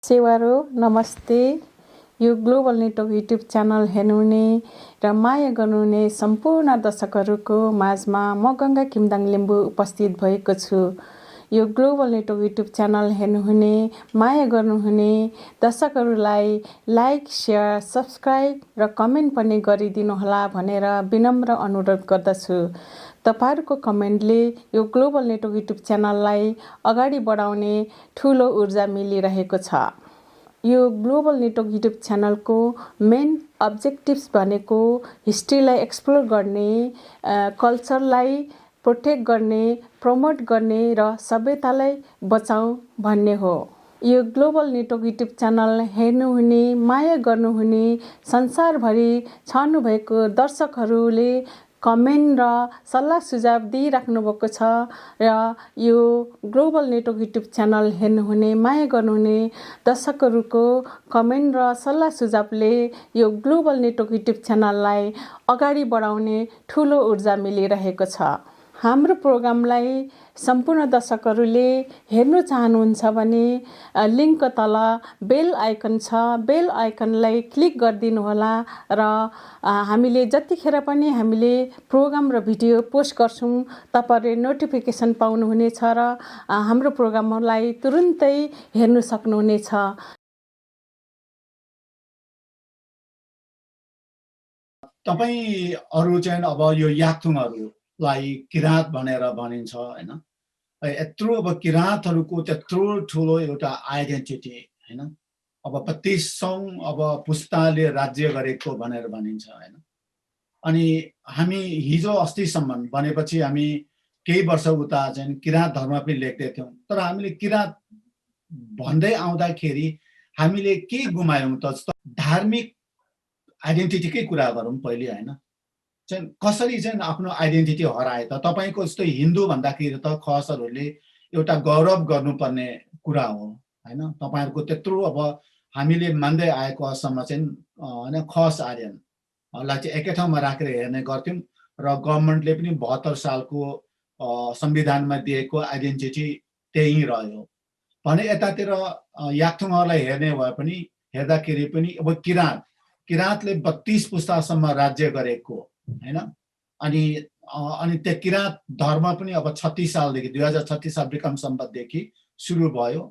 सेवारो नमस्ते। यो global network YouTube channel हेर्नुहुने र माया गर्नुहुने सम्पूर्ण दर्शकहरूको माझमा म गङ्गा किमदाङ लिम्बू उपस्थित भएको छु। यो ग्लोबल नेटवर्क युट्युब च्यानल हेर्नुहुने माया गर्नुहुने दर्शकहरूलाई लाइक, सेयर, सब्स्क्राइब र कमेन्ट पनि गरिदिनुहोला भनेर विनम्र अनुरोध गर्दछु। तपाईहरुको कमेन्टले यो ग्लोबल नेटवर्क युट्युब च्यानललाई अगाडि बढाउने ठूलो ऊर्जा मिलिरहेको छ। यो ग्लोबल नेटवर्क युट्युब च्यानलको मेन अब्जेक्टिभ्स भनेको हिस्ट्रीलाई एक्सप्लोर गर्ने, कल्चरलाई प्रोटेक्ट गर्ने, प्रमोट गर्ने र सभ्यतालाई बचाऊ भन्ने हो। यो ग्लोबल नेटवर्क युट्युब च्यानल हेर्नुहुने, माया गर्नुहुने, संसारभरि छर्नु भएको दर्शकहरूले कमेन्ट र सल्लाह सुझाव दिइराख्नु भएको छ र यो ग्लोबल नेटवर्क युट्युब च्यानल हेर्नुहुने, माया गर्नुहुने दर्शकहरूको कमेन्ट र सल्लाह सुझावले यो ग्लोबल नेटवर्क युट्युब च्यानललाई अगाडि बढाउने ठूलो ऊर्जा मिलिरहेको छ। हाम्रो प्रोग्रामलाई सम्पूर्ण दर्शकहरूले हेर्नु चाहनुहुन्छ भने लिङ्कको तल बेल आइकन छ, बेल आइकनलाई क्लिक गरिदिनु होला र हामीले जतिखेर पनि हामीले प्रोग्राम र भिडियो पोस्ट गर्छौँ तपाईहरुले नोटिफिकेसन पाउनुहुनेछ र हाम्रो प्रोग्रामलाई तुरुन्तै हेर्न सक्नुहुनेछ। तपाईहरु चाहिँ अब यो याक्थुङहरुलाई किराँत भनेर भनिन्छ हैन। यत्रो अब किराँतहरुको त्यत्रो ठुलो एउटा आइडेन्टिटी हैन। अब 2500 अब पुस्ताले राज्य गरेको भनेर भनिन्छ हैन। अनि हामी हिजो अस्तिसम्म भनेपछि हामी केही वर्ष उता चाहिँ किराँत धर्म पनि लेख्दै थियौं। तर हामीले किराँत भन्दै आउँदाखेरि हामीले के गुमायौं त? धार्मिक आइडेन्टिटीकै कुरा गरौँ पहिले हैन। चाहिँ कसरी चाहिँ आफ्नो आइडेन्टिटी हराए त? तपाईको जस्तो हिन्दू भन्दाखेरि त खसहरुले एउटा गौरव गर्नुपर्ने कुरा हो हैन। तपाईहरुको त्यत्रो अब हामीले मान्दै आएको असम्म चाहिँ हैन खस आर्यनलाई चाहिँ एकै ठाउँमा राखेर हेर्ने गर्थ्यौं र गभर्नमेन्टले पनि 72 सालको संविधानमा दिएको आइडेन्टिटी त्यही रह्यो भने यतातिर याक्थुङहरुलाई हेर्ने भए पनि हेर्दाखेरि पनि अब किराँतले 32 पुस्तासम्म राज्य गरेको हैन। अनि त्यो किराँत धर्म पनि अब 36 सालदेखि 2036 साल विक्रम सम्वतदेखि सुरु भयो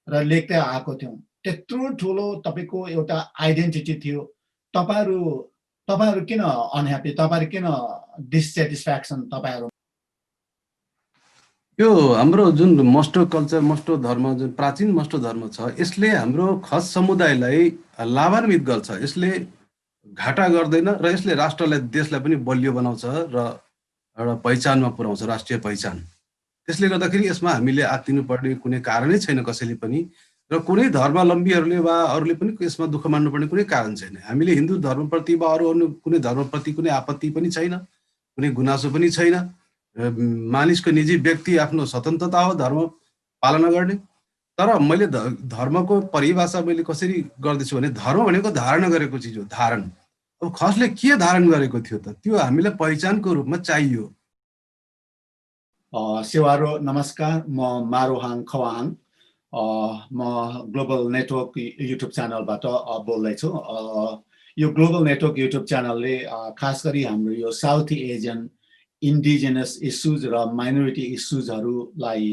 र लेख्दै आएको थियौं। त्यत्रो ठुलो तपाईको एउटा आइडेन्टिटी थियो। तपाईहरु किन अनह्यापी? तपाईहरु किन डिसस्याटिस्फ्याक्सन? तपाईहरु यो हाम्रो जुन मस्टो कल्चर, मस्टो धर्म, जुन प्राचीन मस्टो धर्म छ, यसले हाम्रो खस समुदायलाई लाभान्वित गर्छ। यसले घाटा गर्दैन र यसले राष्ट्रलाई, देशलाई पनि बलियो बनाउँछ र एउटा पहिचानमा पुर्याउँछ, राष्ट्रिय पहिचान। त्यसले गर्दाखेरि यसमा हामीले आत्तिनु पर्ने कुनै कारणै छैन कसैले पनि, र कुनै धर्मावलम्बीहरूले वा अरूले पनि यसमा दुःख मान्नुपर्ने कुनै कारण छैन। हामीले हिन्दू धर्मप्रति वा अरू कुनै धर्मप्रति कुनै आपत्ति पनि छैन, कुनै गुनासो पनि छैन। मानिसको निजी व्यक्ति आफ्नो स्वतन्त्रता हो धर्म पालना गर्ने। तर मैले धर्मको परिभाषा मैले कसरी गर्दैछु भने धर्म भनेको धारण गरेको चिज हो। धारण, अब खसले के धारण गरेको थियो त? त्यो हामीलाई पहिचानको रूपमा चाहियो। सेवारो नमस्कार। म मारोहाङ खवाङ। म ग्लोबल नेटवर्क युट्युब च्यानलबाट बोल्दैछु। यो ग्लोबल नेटवर्क युट्युब च्यानलले खास गरी हाम्रो यो साउथ एसियन इन्डिजिनस इस्युज र माइनोरिटी इस्युजहरूलाई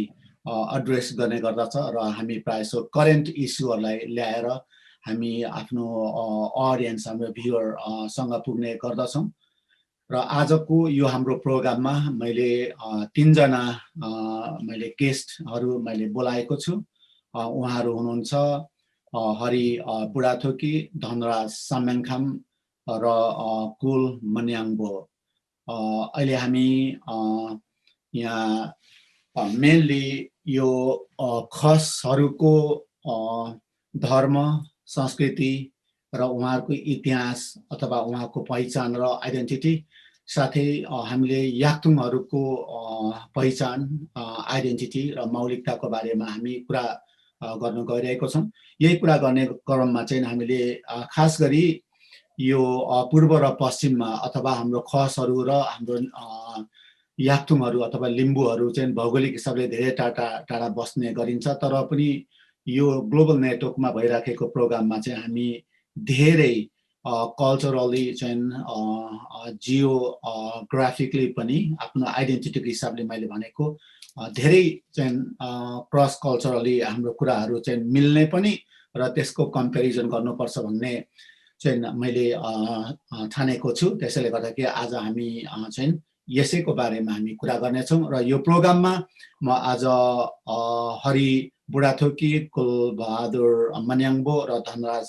एड्रेस गर्ने गर्दछ र हामी प्रायः करेन्ट इस्युहरूलाई ल्याएर हामी आफ्नो अडियन्स, हाम्रो भ्युअर सँग पुग्ने गर्दछौँ। र आजको यो हाम्रो प्रोग्राममा मैले 3 जना मैले गेस्टहरू मैले बोलाएको छु। उहाँहरू हुनुहुन्छ हरि बुढाथोकी, धनराज साम्याङखाम र कुल मन्याङबो। अहिले हामी यहाँ मेनली यो खसहरूको धर्म, संस्कृति र उहाँहरूको इतिहास अथवा उहाँको पहिचान र आइडेन्टिटी, साथै हामीले याक्थुङहरूको पहिचान, आइडेन्टिटी र मौलिकताको बारेमा हामी कुरा गर्न गइरहेको छौँ। यही कुरा गर्ने क्रममा चाहिँ हामीले खास गरी यो पूर्व र पश्चिममा अथवा हाम्रो खसहरू र हाम्रो याक्थुङहरू अथवा लिम्बूहरू चाहिँ भौगोलिक हिसाबले धेरै टाढा टाढा बस्ने गरिन्छ, तर पनि यो ग्लोबल नेटवर्कमा भइराखेको प्रोग्राममा चाहिँ हामी धेरै कल्चरली चाहिँ जियोग्राफिकली पनि आफ्नो आइडेन्टिटीको हिसाबले मैले भनेको धेरै चाहिँ क्रस कल्चरली हाम्रो कुराहरू चाहिँ मिल्ने पनि र त्यसको कम्पेरिजन गर्नुपर्छ भन्ने चाहिँ मैले ठानेको छु। त्यसैले गर्दाखेरि आज हामी चाहिँ यसैको बारेमा हामी कुरा गर्नेछौँ र यो प्रोग्राममा म आज हरि बुढाथोकी, कुलबहादुर मन्याङबो र धनराज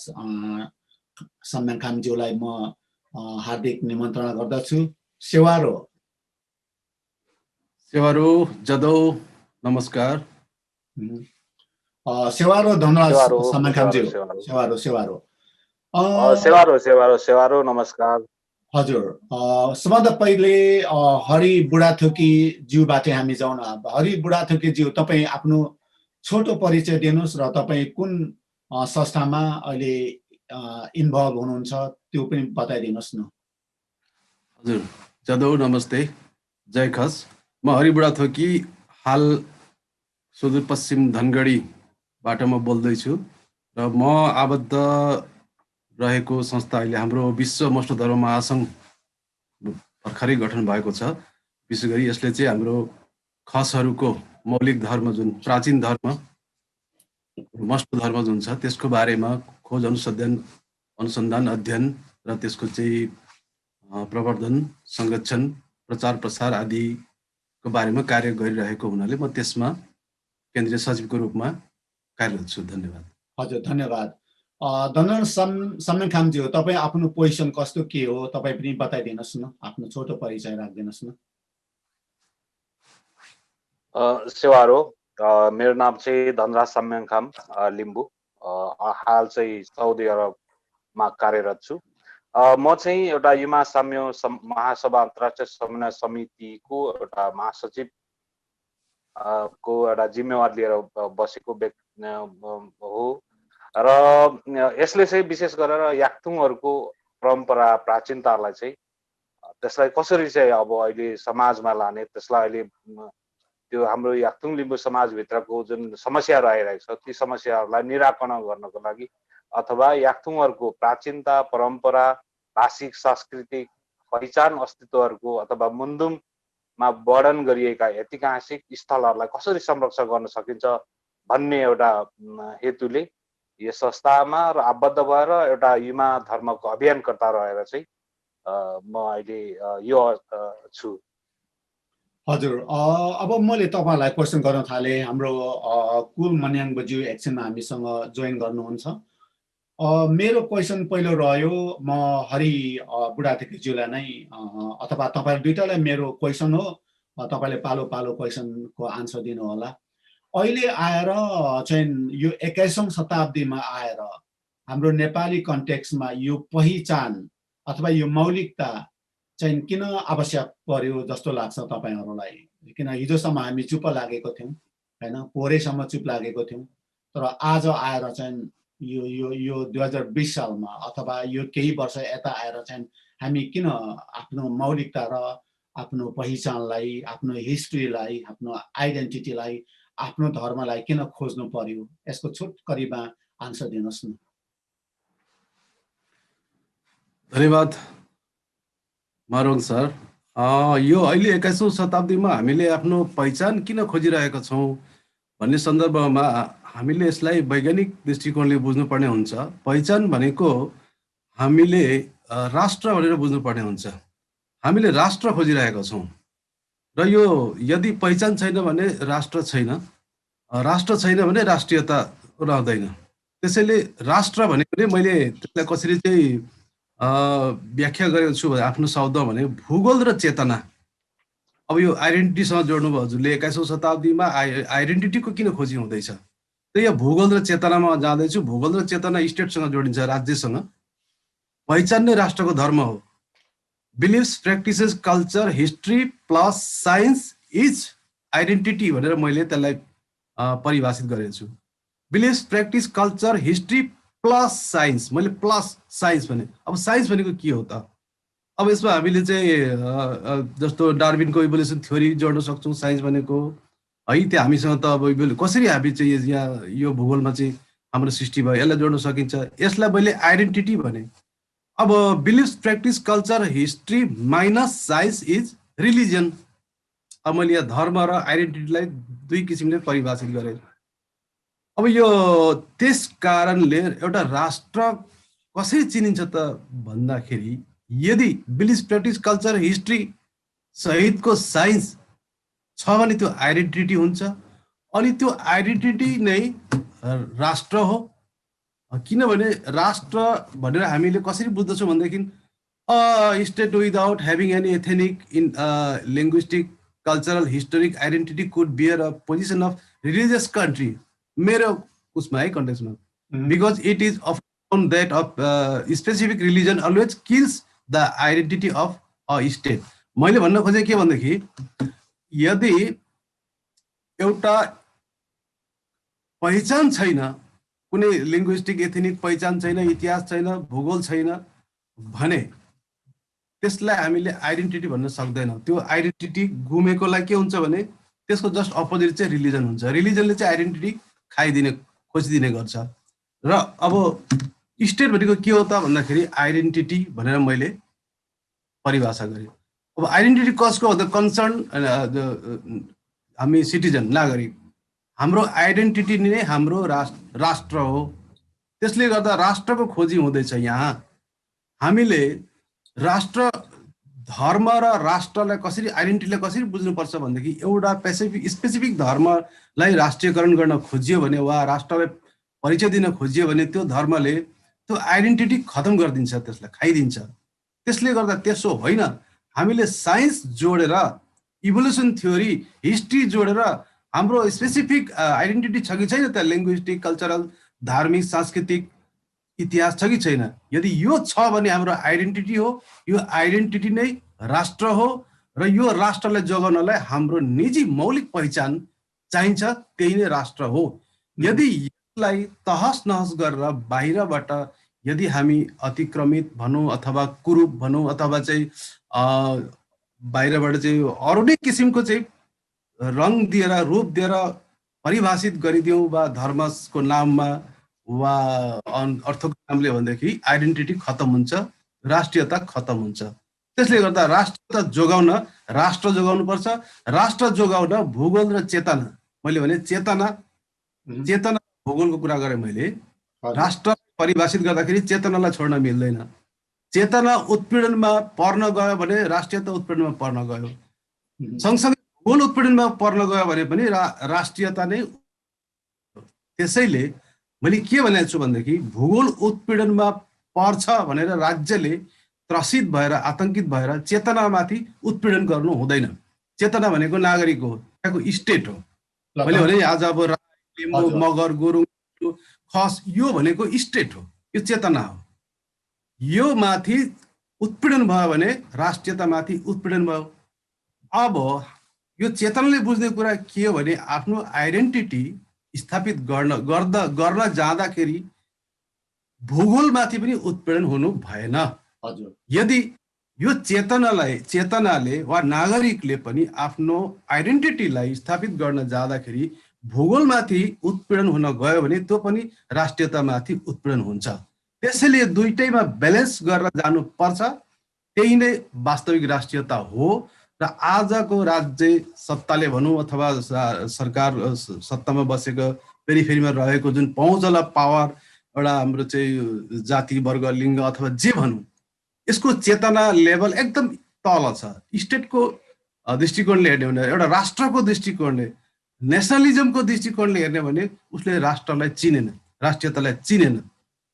सम्याङखामज्यूलाई म हार्दिक निमन्त्रणा गर्दछु। सेवारो जदौ नमस्कार। सेवारो धनराज सम्याङखामज्यू, सेवारो नमस्कार। हजुर, सबभन्दा पहिले हरि बुढाथोकी ज्यूबाट हामी जाउँ न। हरि बुढाथोकी ज्यू, तपाईँ आफ्नो छोटो परिचय दिनुहोस् र तपाईँ कुन संस्थामा अहिले इन्भल्भ हुनुहुन्छ त्यो पनि बताइदिनुहोस् न। हजुर, जदौ नमस्ते, जय खस। म हरि बुढाथोकी, हाल सुदूरपश्चिम धनगढीबाट म बोल्दैछु र म आबद्ध रहेको संस्था अहिले हाम्रो विश्व मस्ट धर्म महासङ्घ भर्खरै गठन भएको छ। विशेष गरी यसले चाहिँ हाम्रो खसहरूको मौलिक धर्म जुन प्राचीन धर्म मस्ट धर्म जुन छ त्यसको बारेमा खोज अनुसन्धान अध्ययन र त्यसको चाहिँ प्रवर्धन, संरक्षण, प्रचार प्रसार आदिको बारेमा कार्य गरिरहेको हुनाले म त्यसमा केन्द्रीय सचिवको रूपमा कार्यरत छु। धन्यवाद। हजुर, धन्यवाद। धनराज सम्याङखामज्यू, तपाईँ आफ्नो पोजिसन कस्तो के हो तपाईँ पनि बताइदिनुहोस् न, आफ्नो छोटो परिचय राखिदिनुहोस् न। सेवारो, मेरो नाम चाहिँ धनराज सम्याङखाम लिम्बू, हाल चाहिँ साउदी अरबमा कार्यरत छु। म चाहिँ एउटा युमा साम्य महासभा अन्तर्राष्ट्रिय समन्वय समितिको एउटा महासचिव को एउटा जिम्मेवार लिएर बसेको व्यक्ति हो र यसले चाहिँ विशेष गरेर याक्थुङहरूको परम्परा प्राचीनतालाई चाहिँ त्यसलाई कसरी चाहिँ अब अहिले समाजमा लाने, त्यसलाई अहिले त्यो हाम्रो याक्थुङ लिम्बू समाजभित्रको जुन समस्याहरू आइरहेको छ ती समस्याहरूलाई निराकरण गर्नको लागि अथवा याक्थुङहरूको प्राचीनता, परम्परा, भाषिक, सांस्कृतिक पहिचान अस्तित्वहरूको अथवा मुन्दुममा वर्णन गरिएका ऐतिहासिक स्थलहरूलाई कसरी संरक्षण गर्न सकिन्छ भन्ने एउटा हेतुले यो संस्थामा र आबद्ध भएर एउटा युमा धर्मको अभियानकर्ता रहेर चाहिँ म अहिले यो छु। हजुर, अब मैले तपाईँलाई क्वेसन गर्न थालेँ। हाम्रो कुल मन्याङबज्यू एकछिनमा हामीसँग जोइन गर्नुहुन्छ। मेरो क्वेसन पहिलो रह्यो, म हरि बुढाथोकीज्यूलाई नै अथवा तपाईँ दुईटालाई मेरो क्वेसन हो, तपाईँले पालो पालो क्वेसनको आन्सर दिनु होला। अहिले आएर चाहिँ यो 21औं शताब्दीमा आएर हाम्रो नेपाली कन्टेक्स्टमा यो पहिचान अथवा यो मौलिकता चाहिँ किन आवश्यक पर्यो जस्तो लाग्छ तपाईँहरूलाई? किन हिजोसम्म हामी चुप लागेको थियौँ, होइन, पोहोरैसम्म चुप लागेको थियौँ, तर आज आएर चाहिँ यो 2020 सालमा अथवा यो केही वर्ष यता आएर चाहिँ हामी किन आफ्नो मौलिकता र आफ्नो पहिचानलाई, आफ्नो हिस्ट्रीलाई, आफ्नो आइडेन्टिटीलाई, आफ्नो धर्मलाई किन खोज्नु पर्यो? यसको छोटकरीमा आन्सर दिनुहोस् न। धन्यवाद मारोङ सर। यो अहिले 21औं शताब्दीमा हामीले आफ्नो पहिचान किन खोजिरहेका छौँ भन्ने सन्दर्भमा हामीले यसलाई वैज्ञानिक दृष्टिकोणले बुझ्नुपर्ने हुन्छ। पहिचान भनेको हामीले राष्ट्र भनेर बुझ्नुपर्ने हुन्छ। हामीले राष्ट्र खोजिरहेका छौँ र यो यदि पहिचान छैन भने राष्ट्र छैन, राष्ट्र छैन भने राष्ट्रियता रहँदैन। त्यसैले राष्ट्र भनेको नै मैले त्यसलाई कसरी चाहिँ व्याख्या गरेको छु आफ्नो शब्द भने भूगोल र चेतना। अब यो आइडेन्टिटीसँग जोड्नुभयो हजुरले। 21औं शताब्दीमा आइडेन्टिटीको किन खोजी हुँदैछ? त यो भूगोल र चेतनामा जाँदैछु। भूगोल र चेतना स्टेटसँग जोडिन्छ, राज्यसँग। पहिचान नै राष्ट्रको धर्म हो। Believes, practices, culture, history plus science is identity भनेर मैले त्यसलाई परिभाषित गरेको छु। Believes, practice, culture, history plus science, मैले प्लस साइन्स भने। अब साइन्स भनेको के हो त? अब यसमा हामीले चाहिँ जस्तो डार्विनको इभोल्युसन थ्योरी जोड्न सक्छौँ साइन्स भनेको, है त्यो हामीसँग त अब कसरी हामी चाहिँ यहाँ यो भूगोलमा चाहिँ हाम्रो सृष्टि भयो यसलाई जोड्न सकिन्छ। यसलाई मैले आइडेन्टिटी भने। अब beliefs practice culture history minus science is religion. अब मैले यहाँ धर्म र आइडेन्टिटीलाई दुई किसिमले परिभाषित गरेँ। अब यो त्यस कारणले एउटा राष्ट्र कसरी चिनिन्छ त भन्दाखेरि यदि बिलिफ्स प्र्याक्टिस कल्चर हिस्ट्री सहितको साइन्स छ भने त्यो आइडेन्टिटी हुन्छ। अनि त्यो आइडेन्टिटी नै राष्ट्र हो। किनभने राष्ट्र भनेर हामीले कसरी बुझ्दछौँ भनेदेखि state without having any ethnic in linguistic cultural historic identity could bear a position of religious country. मेरो उसमा है कन्टेक्समा, because it is of that of specific religion always kills the identity of a state. मैले भन्न खोजेँ के भनेदेखि यदि एउटा पहिचान छैन, कुनै लिङ्ग्विस्टिक एथेनिक पहिचान छैन, इतिहास छैन, भूगोल छैन भने त्यसलाई हामीले आइडेन्टिटी भन्न सक्दैनौँ। त्यो आइडेन्टिटी गुमेकोलाई के हुन्छ भने त्यसको जस्ट अपोजिट चाहिँ रिलिजन हुन्छ। रिलिजनले चाहिँ आइडेन्टिटी खाइदिने खोजिदिने गर्छ। र अब स्टेट भनेको के हो त भन्दाखेरि आइडेन्टिटी भनेर मैले परिभाषा गरेँ। अब आइडेन्टिटी कसको हो? द कन्सर्न हामी सिटिजन नागरिक, हाम्रो आइडेन्टिटी नै हाम्रो राष्ट्र हो। त्यसले गर्दा राष्ट्रको खोजी हुँदैछ। यहाँ हामीले राष्ट्र धर्म र राष्ट्रलाई कसरी आइडेन्टिटीलाई कसरी बुझ्नुपर्छ भनेदेखि एउटा स्पेसिफिक धर्मलाई राष्ट्रियकरण गर्न खोजियो भने वा राष्ट्रलाई परिचय दिन खोजियो भने त्यो धर्मले त्यो आइडेन्टिटी खतम गरिदिन्छ, त्यसलाई खाइदिन्छ। त्यसले गर्दा त्यसो होइन। हामीले साइन्स जोडेर, इभोल्युसन थ्योरी, हिस्ट्री जोडेर हाम्रो स्पेसिफिक आइडेन्टिटी छ कि छैन, त्यहाँ लिङ्ग्विस्टिक कल्चरल धार्मिक सांस्कृतिक इतिहास छ कि छैन। यदि यो छ भने हाम्रो आइडेन्टिटी हो। यो आइडेन्टिटी नै राष्ट्र हो र यो राष्ट्रलाई जोगाउनलाई हाम्रो निजी मौलिक पहिचान चाहिन्छ, त्यही नै राष्ट्र हो। यदि यसलाई तहस नहस गरेर बाहिरबाट यदि हामी अतिक्रमित भनौँ अथवा कुरूप भनौँ अथवा चाहिँ बाहिरबाट चाहिँ अरू नै किसिमको चाहिँ रङ दिएर रूप दिएर परिभाषित गरिदिउँ वा धर्मको नाममा वा अर्थको नामले भनेदेखि आइडेन्टिटी खतम हुन्छ, राष्ट्रियता खतम हुन्छ। त्यसले गर्दा राष्ट्रियता जोगाउन राष्ट्र जोगाउनु पर्छ। राष्ट्र जोगाउन भूगोल र चेतना, मैले भने चेतना भूगोलको कुरा गरेँ मैले। राष्ट्र परिभाषित गर्दाखेरि चेतनालाई छोड्न मिल्दैन। चेतना उत्पीडनमा पर्न गयो भने राष्ट्रियता उत्पीडनमा पर्न गयो। सँगसँगै भूगोल उत्पीडनमा पर्न गयो भने पनि राष्ट्रियता नै। त्यसैले मैले के भनेको छु भनेदेखि भूगोल उत्पीडनमा पर्छ भनेर राज्यले त्रसित भएर आतंकित भएर चेतनामाथि उत्पीडन गर्नु हुँदैन। चेतना भनेको नागरिक हो, त्यहाँको स्टेट हो। मैले भने आज अब लिम्बू, मगर, गुरुङ, खस यो भनेको स्टेट हो, यो चेतना हो। यो माथि उत्पीडन भयो भने राष्ट्रियतामाथि उत्पीडन भयो। अब यो चेतनाले बुझ्ने कुरा के हो भने आफ्नो आइडेन्टिटी स्थापित गर्न जाँदाखेरि भूगोलमाथि पनि उत्पीडन हुनु भएन। यदि यो चेतनाले वा नागरिकले पनि आफ्नो आइडेन्टिटीलाई स्थापित गर्न जाँदाखेरि भूगोलमाथि उत्पीडन हुन गयो भने त्यो पनि राष्ट्रियतामाथि उत्पीडन हुन्छ। त्यसैले दुईटैमा ब्यालेन्स गरेर जानुपर्छ। त्यही नै वास्तविक राष्ट्रियता हो। र आजको राज्य सत्ताले भनौँ अथवा सरकार सत्तामा बसेको पेरिफेरीमा रहेको जुन पहुँचला पावर, एउटा हाम्रो चाहिँ जाति वर्ग लिङ्ग अथवा जे भनौँ, यसको चेतना लेभल एकदम तल छ। स्टेटको दृष्टिकोणले हेर्ने भने, एउटा राष्ट्रको दृष्टिकोणले, नेसनलिजमको दृष्टिकोणले हेर्ने भने उसले राष्ट्रलाई चिनेन, राष्ट्रियतालाई चिनेन।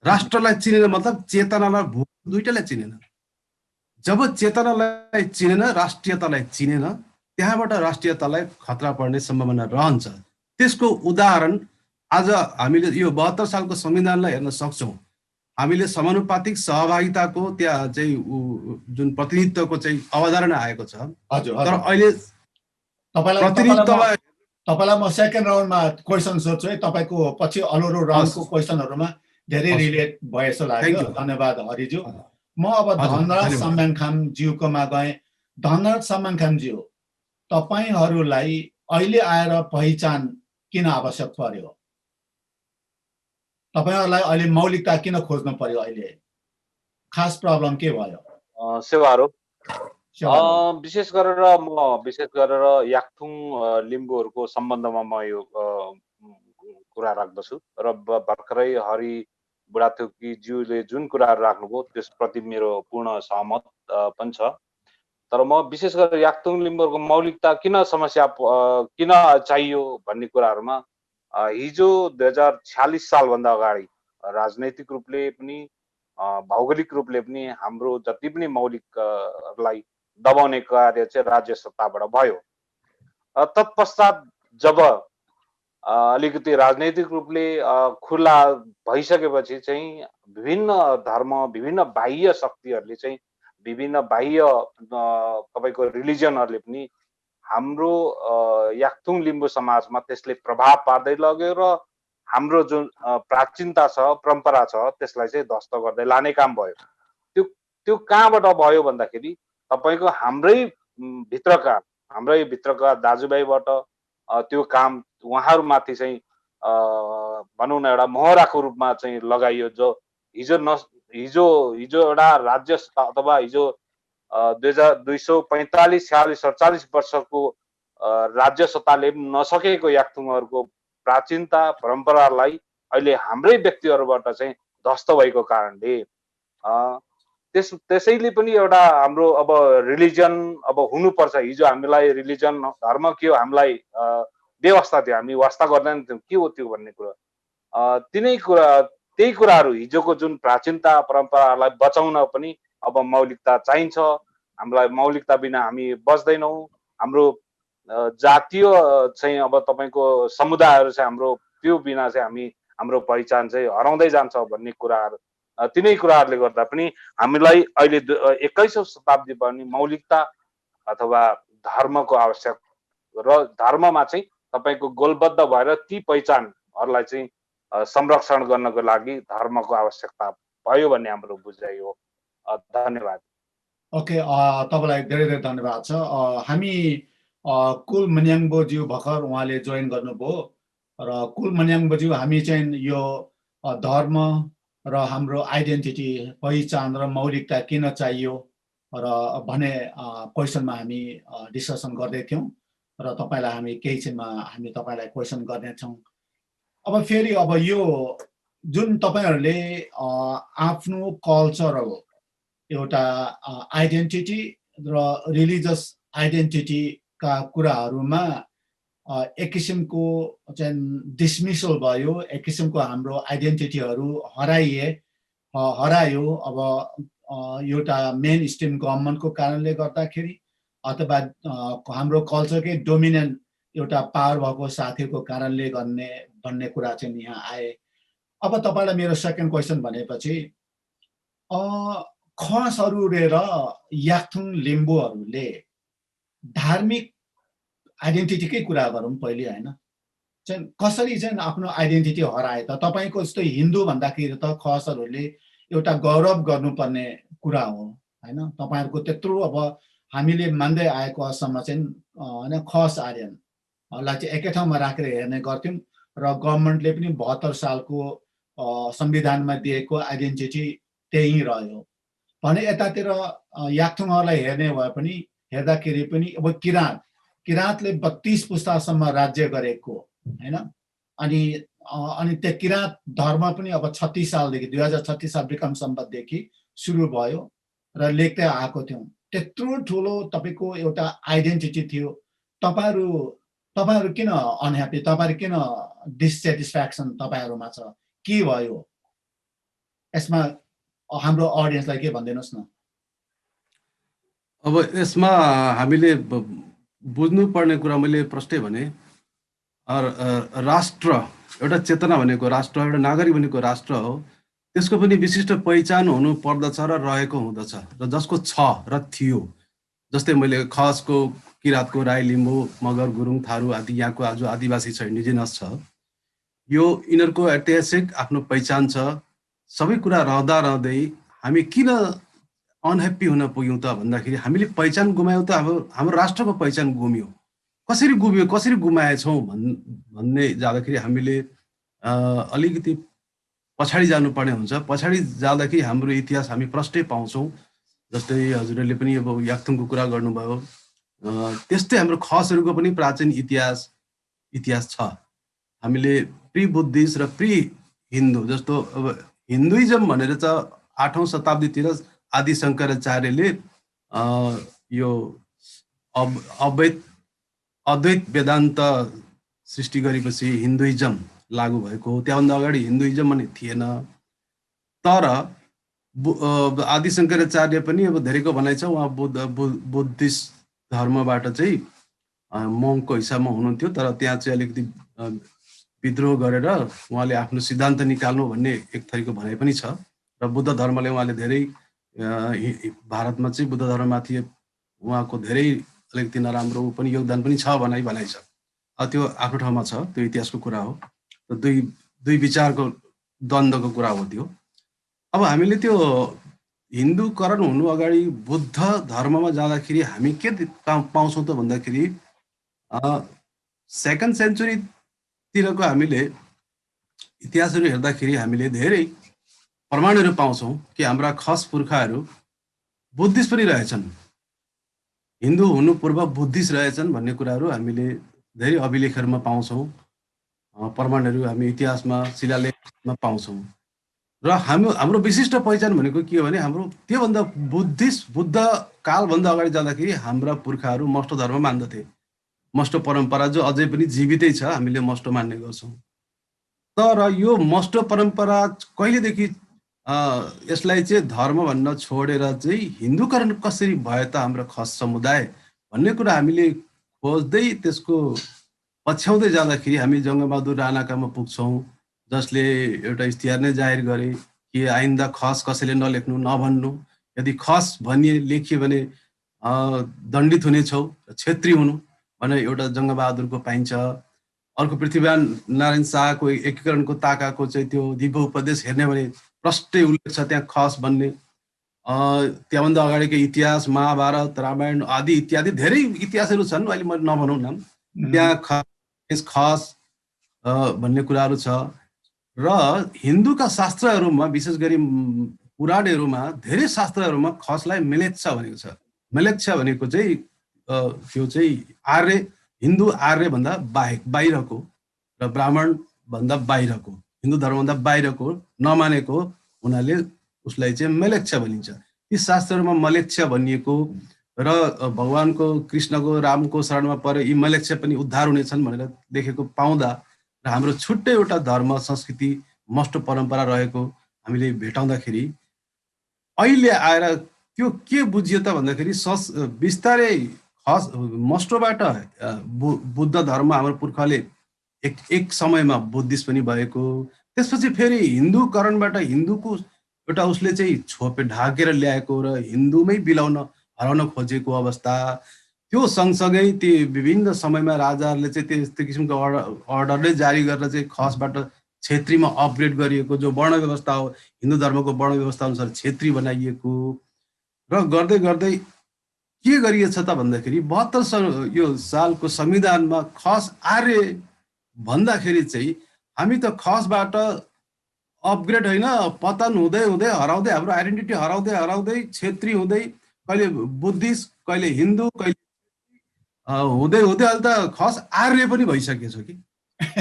राष्ट्रलाई चिनेन मतलब चेतनालाई भूगोल दुईटालाई चिनेन। जब चेतनालाई चिनेन, राष्ट्रियतालाई चिनेन, त्यहाँबाट राष्ट्रियतालाई खतरा पर्ने सम्भावना रहन्छ। त्यसको उदाहरण आज हामीले यो 72 सालको संविधानलाई हेर्न सक्छौँ। हामीले समानुपातिक सहभागिताको त्यहाँ चाहिँ जुन प्रतिनिधित्वको चाहिँ अवधारणा आएको छ। तर अहिले तपाईलाई म सेकेन्ड राउन्डमा क्वेसन सोध्छु है। तपाईँको पछि अरूरो राउन्डको क्वेसनहरूमा धेरै रिलेट भयो जस्तो लाग्यो। धन्यवाद हरिज्यू। म अब धनराज सम्मानखाम ज्यूकोमा गएँ। धनराज सम्मानखाम ज्यू, तपाईहरूलाई अहिले आएर पहिचान किन आवश्यक पर्यो? तपाईहरुलाई अहिले मौलिकता किन खोज्नु पर्यो? अहिले खास प्रब्लम के भयो? सेवारो सेवारो। विशेष गरेर याक्थुङ लिम्बूहरूको सम्बन्धमा म यो कुरा राख्दछु र भर्खरै हरि बुढाथोकीज्यूले जुन कुराहरू राख्नुभयो त्यसप्रति मेरो पूर्ण सहमत पनि छ। तर म विशेष गरेर याक्थुङ लिम्बूहरूको मौलिकता किन समस्या किन चाहियो भन्ने कुराहरूमा हिजो 2046 सालभन्दा अगाडि राजनैतिक रूपले पनि भौगोलिक रूपले पनि हाम्रो जति पनि मौलिकलाई दबाउने कार्य चाहिँ राज्य सत्ताबाट भयो। तत्पश्चात जब अलिकति राजनैतिक रूपले खुला भइसकेपछि चाहिँ विभिन्न धर्म, विभिन्न बाह्य शक्तिहरूले चाहिँ विभिन्न बाह्य तपाईको रिलिजनहरूले पनि हाम्रो याक्थुङ लिम्बू समाजमा त्यसले प्रभाव पार्दै लग्यो र हाम्रो जुन प्राचीनता छ, परम्परा छ त्यसलाई चाहिँ ध्वस्त गर्दै लाने काम भयो। त्यो कहाँबाट भयो भन्दाखेरि तपाईको हाम्रै भित्रका दाजुभाइबाट त्यो काम उहाँहरूमाथि चाहिँ भनौँ न एउटा मोहराको रूपमा चाहिँ लगाइयो। जो हिजो एउटा राज्य अथवा हिजो 2245, 46, 47 वर्षको राज्य सत्ताले नसकेको याक्थुङहरूको प्राचीनता परम्परालाई अहिले हाम्रै व्यक्तिहरूबाट चाहिँ ध्वस्त भएको कारणले त्यसैले पनि एउटा हाम्रो अब रिलिजन अब हुनुपर्छ। हिजो हामीलाई रिलिजन धर्म के हो हामीलाई व्यवस्था थियो, हामी वास्ता गर्दैन थियौँ के हो त्यो भन्ने कुरा। त्यही कुराहरू हिजोको जुन प्राचीनता परम्परालाई बचाउन पनि अब मौलिकता चाहिन्छ। हामीलाई मौलिकता बिना हामी बच्दैनौँ। हाम्रो जातीय चाहिँ अब तपाईको समुदायहरू चाहिँ हाम्रो त्यो बिना चाहिँ हाम्रो पहिचान चाहिँ हराउँदै जान्छ भन्ने कुराहरू तिनै कुराहरूले गर्दा पनि हामीलाई अहिले 21औं शताब्दी पनि मौलिकता अथवा धर्मको आवश्यक र धर्ममा चाहिँ तपाईको गोलबद्ध भएर ती पहिचानहरूलाई चाहिँ संरक्षण गर्नको लागि धर्मको आवश्यकता भयो भन्ने हाम्रो बुझाइ हो। धन्यवाद। ओके, तपाईलाई धेरै धेरै धन्यवाद छ। हामी कुल मन्याङबोज्यू भर्खर उहाँले जोइन गर्नुभयो र कुल मन्याङबोज्यू हामी चाहिँ यो धर्म र हाम्रो आइडेन्टिटी पहिचान र मौलिकता किन चाहियो र भन्ने क्वेसनमा हामी डिस्कसन गर्दै थियौँ र तपाईलाई हामी केही क्षणमा हामी तपाईलाई क्वेसन गर्नेछौँ। अब फेरि अब यो जुन तपाईहरुले आफ्नो कल्चरल एउटा आइडेन्टिटी र रिलिजियस आइडेन्टिटीका कुराहरूमा एक किसिमको चाहिँ डिसमिसल भयो, एक किसिमको हाम्रो आइडेन्टिटीहरू हरायो। अब एउटा मेन स्ट्रिम गभर्नमेन्टको कारणले गर्दाखेरि अथवा हाम्रो कल्चरकै डोमिनेन्ट एउटा पावर भएको साथीको कारणले भन्ने कुरा चाहिँ यहाँ आए। अब तपाईलाई मेरो सेकेन्ड क्वेसन भनेपछि खसहरू र याक्थुङ लिम्बूहरूले धार्मिक आइडेन्टिटीकै कुरा गरौँ पहिले हैन, चाहिँ कसरी चाहिँ आफ्नो आइडेन्टिटी हराए त? तपाईको जस्तो हिन्दू भन्दाखेरि त खसहरूले एउटा गौरव गर्नुपर्ने कुरा हो हैन। तपाईहरुको त्यत्रो अब हामीले मान्दै आएको असम्म चाहिँ हैन खस आर्यनलाई चाहिँ एकै ठाउँमा राखेर हेर्ने गर्थ्यौं र गभर्नमेन्टले पनि 72 सालको संविधानमा दिएको आइडेन्टिटी त्यही रह्यो भने यतातिर याक्थुङहरूलाई हेर्दाखेरि पनि अब किराँतले 32 पुस्तासम्म राज्य गरेको हैन। अनि त्यो किराँत धर्म पनि अब 36 सालदेखि 2036 साल विक्रम सम्वतदेखि सुरु भयो र लेख्दै आएको थियौं। त्यत्रो ठुलो तपाईको एउटा आइडेन्टिटी थियो। तपाईहरु किन अनह्याप्पी, तपाईहरु किन डिसस्याटिस्फ्याक्सन तपाईहरुमा छ, के भयो? यसमा हाम्रो ऑडियन्सलाई के भन्दिनुस् न? अब यसमा हामीले बुझ्नुपर्ने कुरा मैले प्रष्टै भने राष्ट्र एउटा चेतना भनेको राष्ट्र, एउटा नागरिक भनेको राष्ट्र हो। त्यसको पनि विशिष्ट पहिचान हुनु पर्दछ र रहेको हुँदछ र जसको छ र थियो। जस्तै मैले खसको, किराँतको, राई, लिम्बू, मगर, गुरुङ, थारू आदि यहाँको आज आदिवासी छ, इन्डिजिनस छ। यो यिनीहरूको ऐतिहासिक आफ्नो पहिचान छ। सबै कुरा रहँदै हामी किन अनह्याप्पी हुन पुग्यौं त भन्दाखेरि हामीले पहिचान गुमायौं त हाम्रो राष्ट्रको पहिचान गुम्यो। कसरी गुम्यो कसरी गुमाएछौँ भन्ने जाँदाखेरि हामीले अलिकति पछाडि जानुपर्ने हुन्छ। पछाडि जाँदाखेरि हाम्रो इतिहास हामी प्रष्टै पाउँछौँ। जस्तै हजुरहरूले पनि अब याक्थुङको कुरा गर्नुभयो, त्यस्तै हाम्रो खसहरूको पनि प्राचीन इतिहास छ। हामीले प्री बुद्धिस्ट र प्री हिन्दू, जस्तो अब हिन्दुइजम भनेर चाहिँ 8औं शताब्दीतिर आदि शङ्कराचार्यले यो अद्वैत वेदान्त सृष्टि गरेपछि हिन्दुइजम लागू भएको हो। त्यहाँभन्दा अगाडि हिन्दुइजम पनि थिएन। तर आदि शङ्कराचार्य पनि अब धेरैको भनाइ छ उहाँ बुद्धिस्ट धर्मबाट चाहिँ मङ्कको हिसाबमा हुनुहुन्थ्यो, तर त्यहाँ चाहिँ अलिकति विद्रोह गरेर उहाँले आफ्नो सिद्धान्त निकाल्नु भन्ने एक थरीको भनाइ पनि छ। र बुद्ध धर्मले उहाँले धेरै भारतमा चाहिँ बुद्ध धर्ममाथि उहाँको धेरै अलिकति नराम्रो पनि योगदान पनि छ भनाइ छ। त्यो आफ्नो ठाउँमा छ, त्यो इतिहासको कुरा हो। दुई विचारको द्वन्द्वको कुरा हो त्यो। अब हामीले त्यो हिन्दूकरण हुनु अगाडि बुद्ध धर्ममा जाँदाखेरि हामी के पाउँछौँ त भन्दाखेरि 2nd सेन्चुरीतिरको हामीले इतिहासहरू हेर्दाखेरि हामीले धेरै प्रमाणहरू पाउँछौँ कि हाम्रा खस पुर्खाहरू बुद्धिस्ट पनि रहेछन्, हिन्दू हुनु पूर्व बुद्धिस्ट रहेछन् भन्ने कुराहरू हामीले धेरै अभिलेखहरूमा पाउँछौँ। प्रमाणहरू हामी इतिहासमा शिलालेखमा पाउँछौँ। र हाम्रो विशिष्ट पहिचान भनेको के हो भने हाम्रो त्योभन्दा बुद्ध कालभन्दा अगाडि जाँदाखेरि हाम्रा पुर्खाहरू मस्ट धर्म मान्दथे। मस्ट परम्परा जो अझै पनि जीवितै छ, हामीले मस्ट मान्ने गर्छौँ। तर यो मस्ट परम्परा कहिलेदेखि यसलाई चाहिँ धर्म भन्न छोडेर चाहिँ हिन्दूकरण कसरी भयो त हाम्रो खस समुदाय भन्ने कुरा हामीले खोज्दै त्यसको पछ्याउँदै जाँदाखेरि हामी जङ्गबहादुर राणाकामा पुग्छौँ, जसले एउटा इस्तिहार नै जाहेर गरे कि आइन्दा खस कसैले नलेख्नु नभन्नु, यदि खस भनिए लेखियो भने दण्डित हुनेछौ, क्षेत्री हुनु भनेर एउटा जङ्गबहादुरको पाइन्छ। अर्को पृथ्वीनारायण नारायण शाहको एकीकरणको ताकाको चाहिँ त्यो दिव्य उपदेश हेर्ने भने प्रष्टै उल्लेख छ त्यहाँ खस भन्ने। त्यहाँभन्दा अगाडिको इतिहास महाभारत रामायण आदि इत्यादि धेरै इतिहासहरू छन्, अहिले म नभनौँ नाम। त्यहाँ खस भन्ने कुराहरू छ। र हिन्दूका शास्त्रहरूमा विशेष गरी पुराणहरूमा धेरै शास्त्रहरूमा खसलाई मेलेच्छ भनेको छ। मेलेच्छ भनेको चाहिँ त्यो चाहिँ आर्य, हिन्दू आर्य भन्दा बाहिरको र ब्राह्मण भन्दा बाहिरको, हिन्दू धर्मभन्दा बाहिरको नमानेको हुनाले उसलाई चाहिँ मेलेच्छ भनिन्छ। ती शास्त्रहरूमा मलेच्छ भनिएको र भगवानको कृष्णको रामको शरणमा परे यी मलेच्छ पनि उद्धार हुनेछन् भनेर लेखेको पाउँदा र हाम्रो छुट्टै एउटा धर्म संस्कृति मस्ट परम्परा रहेको हामीले भेटाउँदाखेरि अहिले आएर त्यो के बुझियो त भन्दाखेरि बिस्तारै मस्टोबाट बुद्ध धर्म हाम्रो पुर्खाले एक समयमा बुद्धिस्ट पनि भएको, त्यसपछि फेरि हिन्दूकरणबाट हिन्दूको एउटा उसले चाहिँ छोपे ढाकेर ल्याएको र हिन्दूमै बिलाउन हराउन खोजेको अवस्था। त्यो सँगसँगै ती विभिन्न समयमा राजाहरूले चाहिँ त्यस्तो किसिमको अर्डरले जारी गरेर चाहिँ खसबाट क्षेत्रीमा अपग्रेड गरिएको जो वर्ण व्यवस्था हो, हिन्दू धर्मको वर्ण व्यवस्था अनुसार क्षेत्री बनाइएको। र गर्दै गर्दै के गरिएछ त भन्दाखेरि 72 सालको संविधानमा खस आर्य भन्दाखेरि चाहिँ हामी त खसबाट अपग्रेड होइन, पतन हुँदै हुँदै हराउँदै हाम्रो आइडेन्टिटी हराउँदै क्षेत्री हुँदै कहिले बुद्धिस्ट कहिले हिन्दू कहिले हुँदै अहिले त खस आर्य पनि भइसकेछ कि।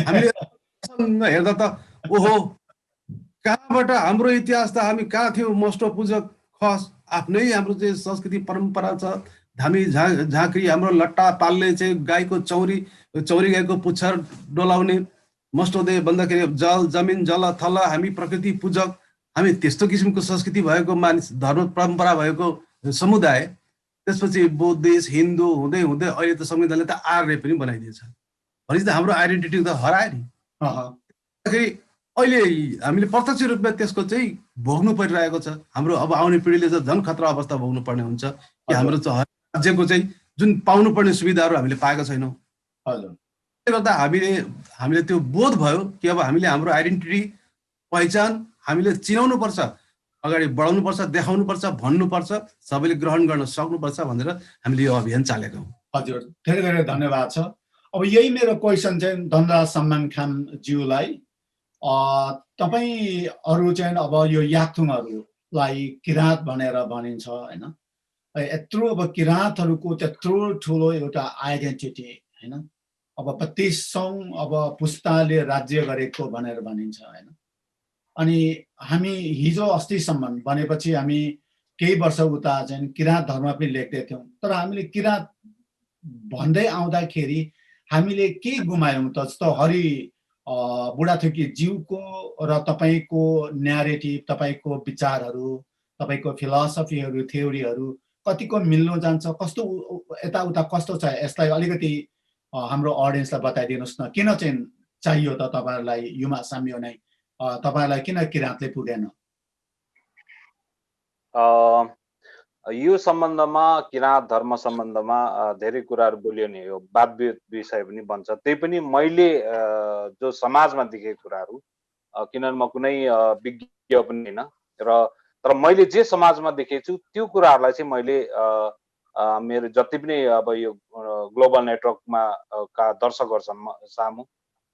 हामीले हेर्दा त ओहो कहाँबाट हाम्रो इतिहास त हामी कहाँ थियौँ, मस्ट पूजक खस आफ्नै हाम्रो चाहिँ संस्कृति परम्परा छ। धामी झाँक्री हाम्रो लट्टा पाल्ने चाहिँ गाईको चौरी गाईको पुच्छर डोलाउने, मस्टोदय भन्दाखेरि जल जमिन जल थल हामी प्रकृति पूजक, हामी त्यस्तो किसिमको संस्कृति भएको मानिस धर्म परम्परा भएको समुदाय। त्यसपछि बुद्धिस्ट हिन्दू हुँदै हुँदै अहिले त संविधानले त आर्य पनि बनाइदिएछ भनेपछि त हाम्रो आइडेन्टिटी त हरायो नि। अहिले हामीले प्रत्यक्ष रूपमा त्यसको चाहिँ भोग्नु परिरहेको छ। हाम्रो अब आउने पिँढीले चाहिँ झन् खतरा अवस्था भोग्नु पर्ने हुन्छ कि हाम्रो राज्यको चाहिँ जुन पाउनुपर्ने सुविधाहरू हामीले पाएका छैनौँ। त्यसले गर्दा हामीले त्यो बोध भयो कि अब हामीले हाम्रो आइडेन्टिटी पहिचान हामीले चिनाउनु पर्छ, अगाडि बढाउनुपर्छ, देखाउनुपर्छ, भन्नुपर्छ, सबैले ग्रहण गर्न सक्नुपर्छ भनेर हामीले यो अभियान चालेका हौँ। हजुर, धेरै धेरै धन्यवाद छ। अब यही मेरो क्वेसन चाहिँ धनराज सम्मान खाम ज्यूलाई, तपाईहरू चाहिँ अब यो याक्थुङहरूलाई किराँत भनेर भनिन्छ हैन, यत्रो अब किराँतहरूको त्यत्रो ठुलो एउटा आइडेन्टिटी हैन, अब 2500 अब पुस्ताले राज्य गरेको भनेर भनिन्छ हैन। अनि हामी हिजो अस्तिसम्म भनेपछि हामी केही वर्ष उता चाहिँ किराँत धर्म पनि लेख्दै थियौँ, तर हामीले किराँत भन्दै आउँदाखेरि हामीले के गुमायौँ त? जस्तो हरि बुढाथोकी ज्यूको र तपाईँको न्यारेटिभ, तपाईँको विचारहरू, तपाईँको फिलोसफीहरू, थ्योरीहरू कतिको मिल्नु जान्छ, कस्तो यताउता कस्तो छ, यसलाई अलिकति हाम्रो अडियन्सलाई बताइदिनुहोस् न। किन चाहिँ चाहियो त तपाईँहरूलाई युमा साम्यो नै? तपाईँहरूलाई किन किराँतले पुगेन? यो सम्बन्धमा, किराँत धर्म सम्बन्धमा धेरै कुराहरू बोलियो नि, यो वाद विषय पनि बन्छ। त्यही पनि मैले जो समाजमा देखेको कुराहरू, किनभने म कुनै विज्ञ पनि होइन, तर मैले जे समाजमा देखेको छु त्यो कुराहरूलाई चाहिँ मैले मेरो जति पनि अब यो ग्लोबल नेटवर्कमा का दर्शकहरू सामु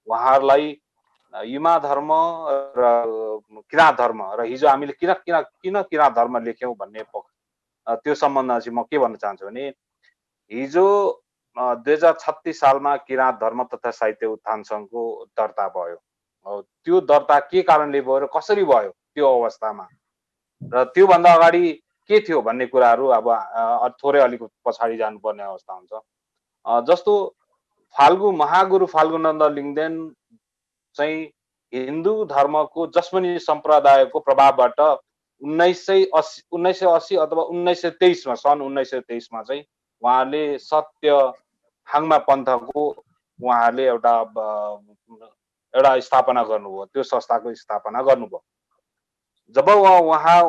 उहाँहरूलाई युमा धर्म र किराँत धर्म र हिजो हामीले किन किराँत धर्म लेख्यौँ भन्ने त्यो सम्बन्धमा चाहिँ म के भन्न चाहन्छु भने, हिजो 2036 सालमा किराँत धर्म तथा साहित्य उत्थान सङ्घको दर्ता भयो। त्यो दर्ता के कारणले भयो र कसरी भयो त्यो अवस्थामा, र त्योभन्दा अगाडि के थियो भन्ने कुराहरू अब थोरै अलिक पछाडि जानुपर्ने अवस्था हुन्छ। जस्तो महागुरु फाल्गुनन्द लिङ्गदेन चाहिँ हिन्दू धर्मको जसमनी सम्प्रदायको प्रभावबाट 1980 अथवा 1923 मा, सन् 1923 मा चाहिँ उहाँले सत्य हाङ्मा पन्थको उहाँले एउटा स्थापना गर्नुभयो, त्यो संस्थाको स्थापना गर्नुभयो। जब उहाँ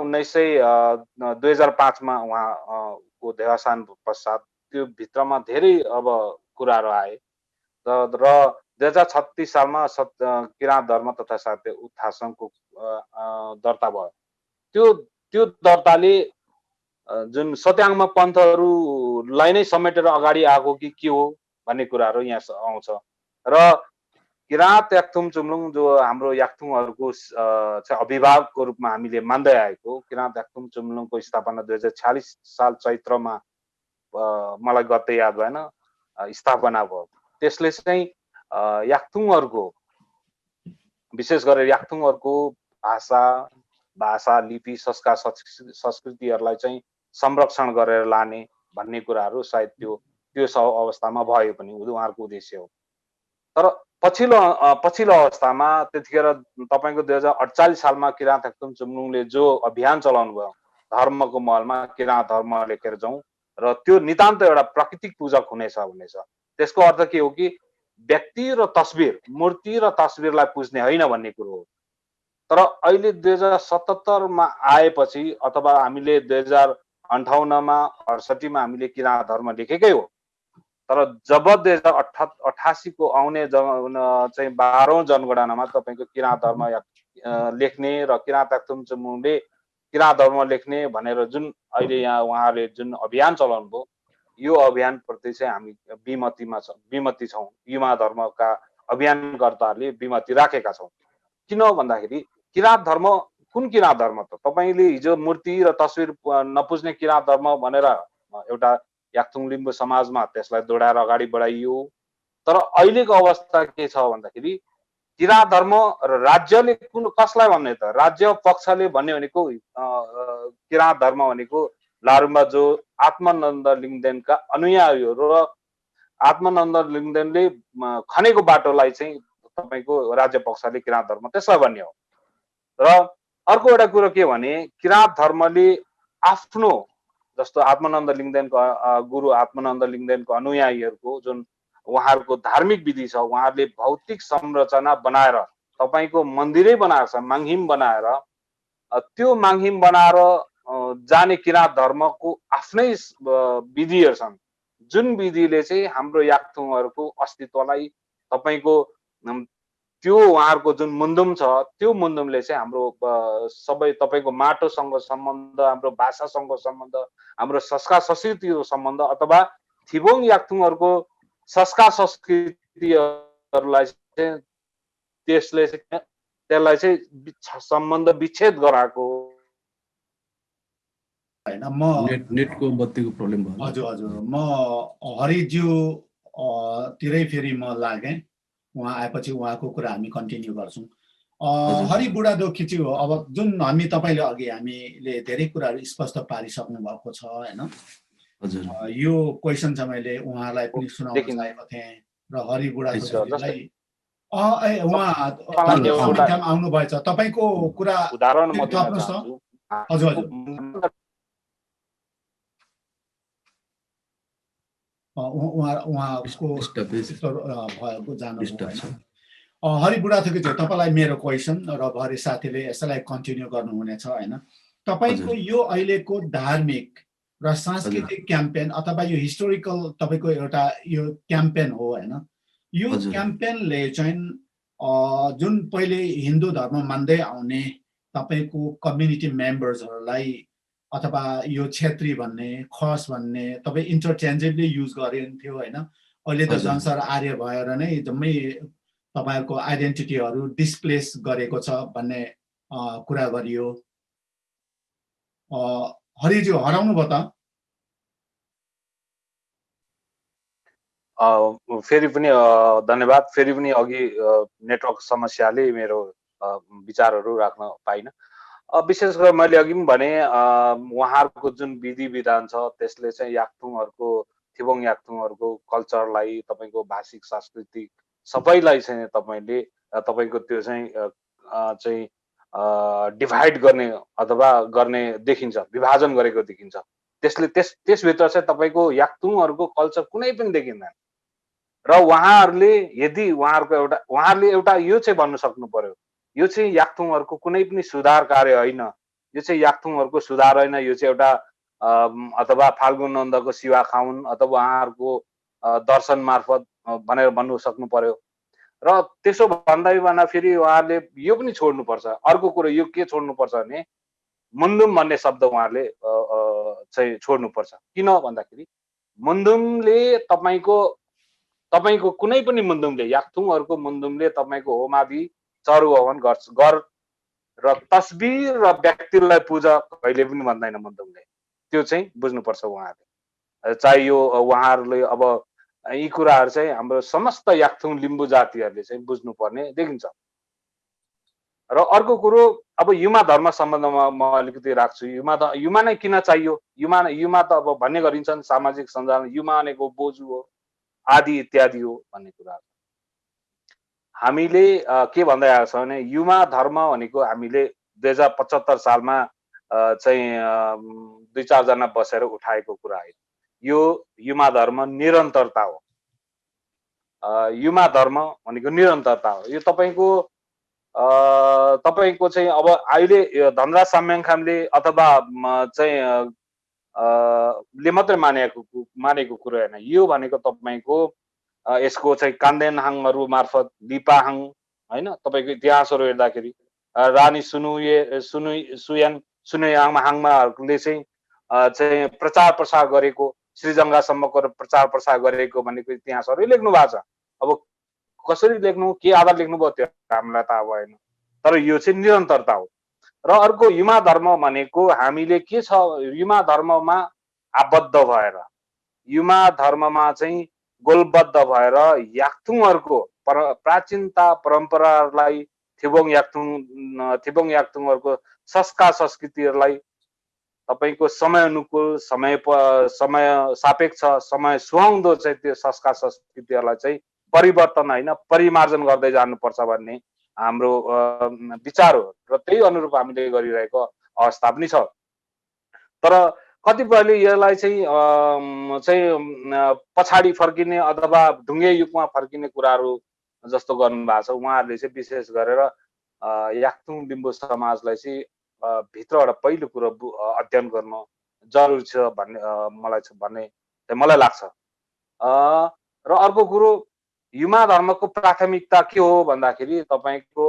2005 मा उहाँको देहावसान पश्चात त्यो भित्रमा धेरै अब कुराहरू आए र 2036 सालमा किराँत धर्म तथा साहित्य उत्थान सङ्घको दर्ता भयो। त्यो दर्ताले जुन सत्याङ्ग पन्थहरूलाई नै समेटेर अगाडि आएको कि के हो भन्ने कुराहरू यहाँ आउँछ। र किराँत याक्थुङ चुम्लुङ जो हाम्रो याक्थुङहरूको चाहिँ अभिभावकको रूपमा हामीले मान्दै आएको, किराँत याक्थुङ चुम्लुङको स्थापना 2046 साल चैत्रमा मलाई गत्तै याद भएन स्थापना भयो। त्यसले चाहिँ याक्थुङहरूको, विशेष गरेर याक्थुङहरूको भाषा, लिपि, संस्कार, संस्कृतिहरूलाई चाहिँ संरक्षण गरेर लाने भन्ने कुराहरू सायद त्यो अवस्थामा भयो पनि, उहाँहरूको उद्देश्य हो। तर पछिल्लो अवस्थामा त्यतिखेर तपाईको 2048 सालमा किराँत याक्थुङ चुम्लुङले जो अभियान चलाउनु भयो, धर्मको महलमा किराँत धर्म लेखेर जाउँ र त्यो नितान्त एउटा प्राकृतिक पूजक हुनेछ भन्ने छ। त्यसको अर्थ के हो कि व्यक्ति र तस्बिर, मूर्ति र तस्बिरलाई पुज्ने होइन भन्ने कुरो हो। तर अहिले 2077 मा आएपछि अथवा हामीले 2058 मा 68 मा हामीले किराँत धर्म लेखेकै हो, तर जब 2088 को आउने चाहिँ 12औं जनगणनामा तपाईको किराँत धर्म लेख्ने र किराँत याक्थुङ चुम्लुङले किराँत धर्म लेख्ने भनेर जुन अहिले यहाँ उहाँले जुन अभियान चलाउनु भयो, यो अभियान प्रति चाहिँ हामी विमति छौँ। युमा धर्मका अभियानकर्ताहरूले विमति राखेका छौँ। किन भन्दाखेरि किराँत धर्म कुन किराँत धर्म त? तपाईले हिजो मूर्ति र तस्बिर नपुज्ने किराँत धर्म भनेर एउटा याक्थुङ लिम्बू समाजमा त्यसलाई दोहोऱ्याएर अगाडि बढाइयो। तर अहिलेको अवस्था के छ भन्दाखेरि किराँत धर्म र राज्यले कसलाई भन्ने त? राज्य पक्षले भन्ने भनेको किराँत धर्म भनेको लारुममा जो आत्मानन्द लिङ्गदेनका अनुयायीहरू र आत्मानन्द लिङ्गदेनले खनेको बाटोलाई चाहिँ तपाईको राज्य पक्षले किराँत धर्म त्यसलाई भन्ने हो। र अर्को एउटा कुरो के भने किराँत धर्मले आफ्नो, जस्तो आत्मानन्द लिङ्गदेनको गुरु आत्मानन्द लिङ्गदेनको अनुयायीहरूको जुन उहाँहरूको धार्मिक विधि छ, उहाँहरूले भौतिक संरचना बनाएर तपाईको मन्दिरै बनाएको छ, माङहिम बनाएर, त्यो माङहिम बनाएर जाने किराँत धर्मको आफ्नै विधिहरू छन्, जुन विधिले चाहिँ हाम्रो याक्थुङहरूको अस्तित्वलाई तपाईको त्यो उहाँहरूको जुन मुन्दुम छ, त्यो मुन्दुमले चाहिँ हाम्रो सबै तपाईको माटोसँग सम्बन्ध, हाम्रो भाषासँग सम्बन्ध, हाम्रो संस्कार संस्कृतिको सम्बन्ध अथवा थिबोङ याक्थुङहरूको संस्कार संस्कृतिहरूलाई चाहिँ त्यसलाई चाहिँ सम्बन्ध विच्छेद गराएको हैन। म नेटको बत्तीको प्रब्लम भयो। हजुर हजुर, म हरिज्यू तिरै फेरि म लागेँ। उहाँ आएपछि उहाँको कुरा हामी कन्टिन्यू गर्छौँ। हरि बुढाथोकी हो। अब जुन तपाईँले अघि हामीले धेरै कुराहरू स्पष्ट पारिसक्नु भएको छ हैन। यो क्वेसन चाहिँ मैले उहाँलाई पनि सुनाउन चाहेको थिएँ र हरि बुढाथोकीलाई उहाँ आउनु भएछ। तपाईँको कुरा उदाहरण म दिन थप्नुहोस् न। चाहन्छु। हजुर हजुर, उहाँको भएको जानुभयो होइन। हरि बुढाथोकी तपाईँलाई मेरो क्वेसन र भरे साथीले यसैलाई कन्टिन्यू गर्नुहुनेछ होइन। तपाईँको यो अहिलेको धार्मिक र सांस्कृतिक क्याम्पेन अथवा यो हिस्टोरिकल तपाईँको एउटा यो क्याम्पेन हो होइन। यो क्याम्पेनले चाहिँ जुन पहिले हिन्दू धर्म मान्दै आउने तपाईँको कम्युनिटी मेम्बर्सहरूलाई अथवा यो क्षेत्री भन्ने खस भन्ने तपाईँ इन्टरचेन्जेबली युज गरिन्थ्यो होइन। अहिले त जनसार आर्य भएर नै जम्मै तपाईँहरूको आइडेन्टिटीहरू डिस्प्लेस गरेको छ भन्ने कुरा गरियो। हरिज्यू हराउनु भयो त? फेरि पनि धन्यवाद। फेरि पनि अघि नेटवर्क समस्याले मेरो विचारहरू राख्न पाइनँ। विशेष गरेर मैले अघि पनि भने उहाँहरूको जुन विधि विधान छ त्यसले चाहिँ याक्थुङहरूको थिबोङ याक्थुङहरूको कल्चरलाई तपाईँको भाषिक सांस्कृतिक सबैलाई चाहिँ तपाईँको त्यो चाहिँ डिभाइड गर्ने अथवा गर्ने देखिन्छ, विभाजन गरेको देखिन्छ। त्यसले त्यसभित्र चाहिँ तपाईँको याक्थुङहरूको कल्चर कुनै पनि देखिँदैन। र उहाँहरूले यदि उहाँहरूले एउटा यो चाहिँ भन्नु सक्नु पर्यो, यो चाहिँ याक्थुङहरूको कुनै पनि सुधार कार्य होइन, यो चाहिँ याक्थुङहरूको सुधार होइन, यो चाहिँ एउटा अथवा फाल्गुन नन्दको शिवा खाउन अथवा उहाँहरूको दर्शन मार्फत भनेर भन्नु सक्नु पर्यो। र त्यसो भन्दा फेरि उहाँहरूले यो पनि छोड्नुपर्छ। अर्को कुरो यो के छोड्नुपर्छ भने मुन्धुम भन्ने शब्द उहाँहरूले चाहिँ छोड्नुपर्छ। किन भन्दाखेरि मुन्धुमले तपाईँको कुनै पनि मुन्धुमले याक्थुङहरूको मुन्धुमले तपाईँको होमादि चरु हवन गर र तस्बिर र व्यक्तिलाई पूजा कहिले पनि भन्दैन मुन्धुमले। त्यो चाहिँ बुझ्नुपर्छ उहाँहरूले। चाहे यो उहाँहरूले अब यी कुराहरू चाहिँ हाम्रो समस्त याक्थुङ लिम्बू जातिहरूले चाहिँ बुझ्नुपर्ने देखिन्छ। र अर्को कुरो अब युमा धर्म सम्बन्धमा म अलिकति राख्छु। युमा नै किन चाहियो? युमा त अब भन्ने गरिन्छन् सामाजिक सञ्जाल, युमा भनेको बोजू हो, आदि इत्यादि हो भन्ने कुरा। हामीले के भन्दै आएको छ भने युमा धर्म भनेको हामीले 2075 सालमा चाहिँ 2-4 जना बसेर उठाएको कुरा होइन। यो युमा धर्म निरन्तरता हो। युमा धर्म भनेको निरन्तरता हो। यो तपाईँको चाहिँ अब अहिले धनराज साम्याङखामले अथवा चाहिँ ले मात्रै मानेको कुरो होइन। यो भनेको तपाईँको यसको चाहिँ कान्देनहाङहरू मार्फत लिपाहाङ होइन, तपाईँको इतिहासहरू हेर्दाखेरि रानी सुनुयाङमाहरूले चाहिँ प्रचार प्रसार गरेको, श्रीजङ्गासम्मको प्रचार प्रसार गरेको भनेको इतिहासहरू लेख्नु भएको छ। अब कसरी लेख्नु, के आधार लेख्नुभयो त्यो हामीलाई थाहा भएन, तर यो चाहिँ निरन्तरता हो। र अर्को युमा धर्म भनेको हामीले के छ, युमा धर्ममा आबद्ध भएर, युमा धर्ममा चाहिँ गोलबद्ध भएर याक्थुङहरूको प्राचीनता परम्परालाई, थिबोङ याक्थुङहरूको संस्कार संस्कृतिहरूलाई तपाईँको समय अनुकूल, समय सापेक्ष, समय सुहाउँदो चाहिँ त्यो संस्कार संस्कृतिहरूलाई चाहिँ परिवर्तन होइन परिमार्जन गर्दै जानुपर्छ भन्ने हाम्रो विचार हो। र त्यही अनुरूप हामीले गरिरहेको अवस्था पनि छ। तर कतिपयले यसलाई चाहिँ पछाडि फर्किने अथवा ढुङ्गे युगमा फर्किने कुराहरू जस्तो गर्नु भएको छ। उहाँहरूले चाहिँ विशेष गरेर याक्थुङ लिम्बू समाजलाई चाहिँ भित्रबाट पहिलो कुरो अध्ययन गर्न जरुरी छ भन्ने मलाई लाग्छ। र अर्को कुरो युमा धर्मको प्राथमिकता के हो भन्दाखेरि तपाईँको